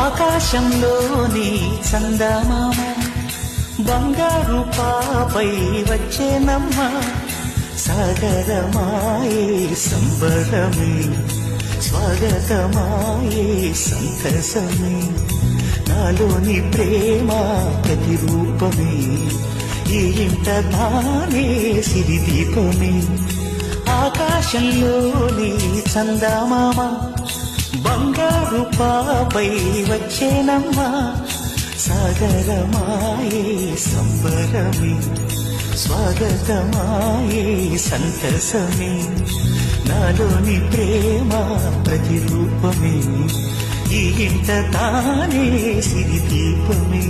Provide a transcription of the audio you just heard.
ఆకాశంలోని చందమామ బంగారు పాపై వచ్చేనమ్మ సాగరమాయే సంబరమే స్వాగతమాయే సంతసమే నాలోని ప్రేమ ప్రతిరూపమే ఈ ఇంట తానే సిరిదీపమే ఆకాశంలోని చందమామ బంగారు పాపై వచ్చేనమ్మా సాగరమాయే సంబరమే స్వాగతమాయే సంతసమే నాలోని ప్రేమ ప్రతిరూపమే ఈ ఇంట తానే సిరిదీపమే